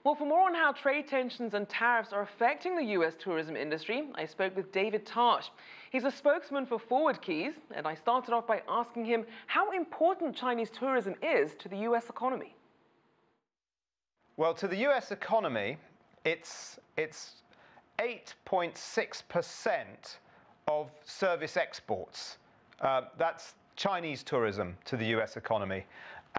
Well, for more on how trade tensions and tariffs are affecting the U.S. tourism industry, I spoke with David Tarsh. He's a spokesman for Forward Keys, and I started off by asking him how important Chinese tourism is to the U.S. economy. Well, to the U.S. economy, it's 8.6% of service exports. That's Chinese tourism to the U.S. economy.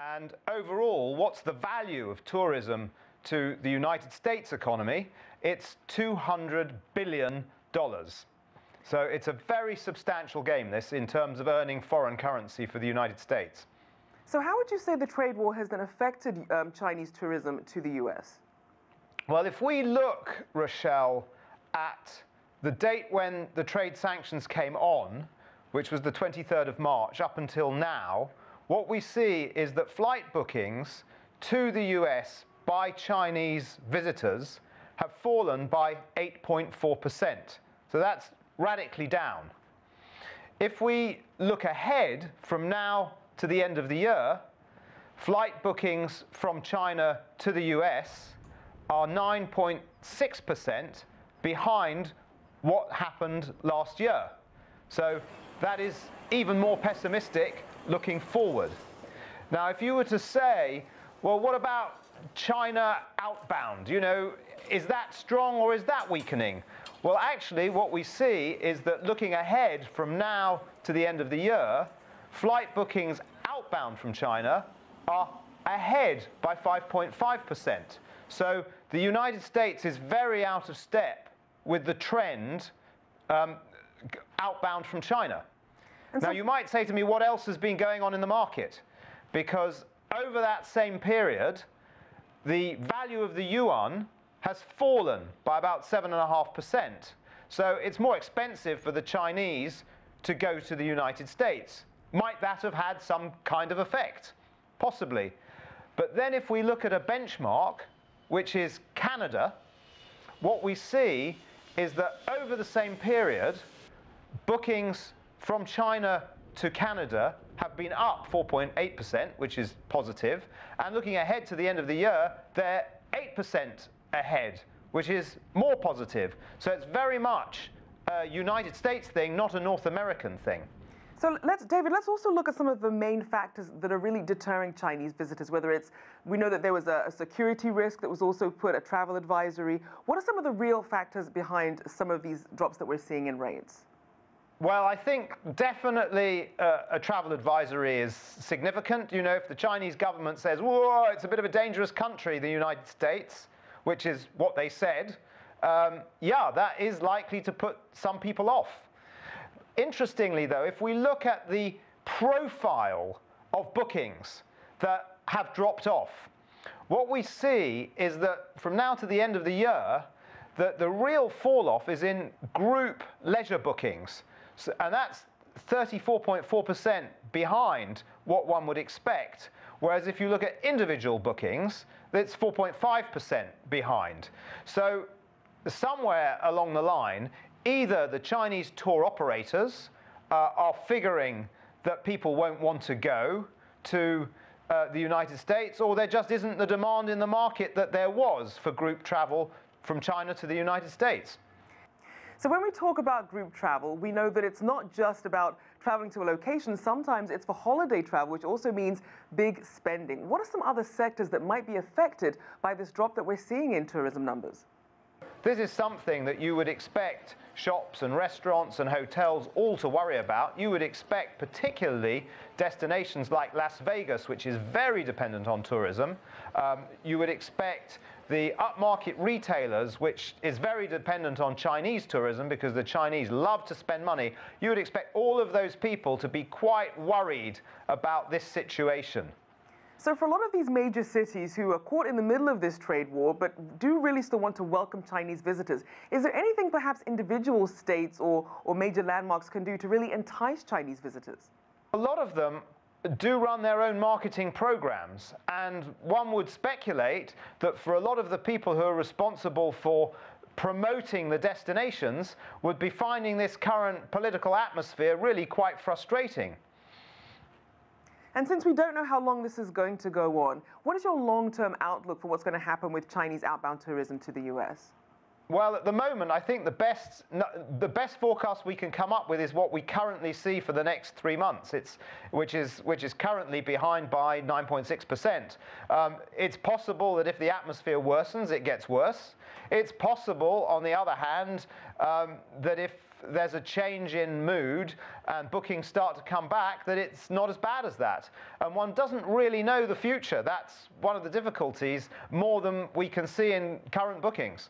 And overall, what's the value of tourism to the United States economy? It's $200 billion. So it's a very substantial game, this, in terms of earning foreign currency for the United States. So how would you say the trade war has then affected Chinese tourism to the U.S.? Well, if we look, Rachelle, at the date when the trade sanctions came on, which was the 23rd of March, up until now, what we see is that flight bookings to the US by Chinese visitors have fallen by 8.4%. So that's radically down. If we look ahead from now to the end of the year, flight bookings from China to the US are 9.6% behind what happened last year. So that is even more pessimistic looking forward. Now, if you were to say, well, what about China outbound? You know, is that strong or is that weakening? Well, actually, what we see is that looking ahead from now to the end of the year, flight bookings outbound from China are ahead by 5.5%. So the United States is very out of step with the trend outbound from China. Now, you might say to me, what else has been going on in the market? Because over that same period, the value of the yuan has fallen by about 7.5%. So it's more expensive for the Chinese to go to the United States. Might that have had some kind of effect? Possibly. But then if we look at a benchmark, which is Canada, what we see is that over the same period, bookings from China to Canada have been up 4.8%, which is positive. And looking ahead to the end of the year, they're 8% ahead, which is more positive. So it's very much a United States thing, not a North American thing. So David, let's also look at some of the main factors that are really deterring Chinese visitors, whether it's, we know that there was a security risk that was also put, a travel advisory. What are some of the real factors behind some of these drops that we're seeing in rates? Well, I think definitely a travel advisory is significant. You know, if the Chinese government says, whoa, it's a bit of a dangerous country, the United States, which is what they said, yeah, that is likely to put some people off. Interestingly, though, if we look at the profile of bookings that have dropped off, what we see is that from now to the end of the year, that the real fall-off is in group leisure bookings. So, and that's 34.4% behind what one would expect. Whereas if you look at individual bookings, it's 4.5% behind. So somewhere along the line, either the Chinese tour operators are figuring that people won't want to go to the United States, or there just isn't the demand in the market that there was for group travel from China to the United States. So when we talk about group travel, we know that it's not just about traveling to a location. Sometimes it's for holiday travel, which also means big spending. What are some other sectors that might be affected by this drop that we're seeing in tourism numbers? This is something that you would expect shops and restaurants and hotels all to worry about. You would expect particularly destinations like Las Vegas, which is very dependent on tourism. You would expect the upmarket retailers, which is very dependent on Chinese tourism because the Chinese love to spend money. You would expect all of those people to be quite worried about this situation. So for a lot of these major cities who are caught in the middle of this trade war but do really still want to welcome Chinese visitors, is there anything perhaps individual states or major landmarks can do to really entice Chinese visitors? A lot of them do run their own marketing programs, and one would speculate that for a lot of the people who are responsible for promoting the destinations would be finding this current political atmosphere really quite frustrating. And since we don't know how long this is going to go on, what is your long-term outlook for what's going to happen with Chinese outbound tourism to the U.S.? Well, at the moment, I think the best forecast we can come up with is what we currently see for the next 3 months, which is currently behind by 9.6%. It's possible that if the atmosphere worsens, it gets worse. It's possible, on the other hand, that if there's a change in mood and bookings start to come back, that it's not as bad as that. And one doesn't really know the future. That's one of the difficulties, more than we can see in current bookings.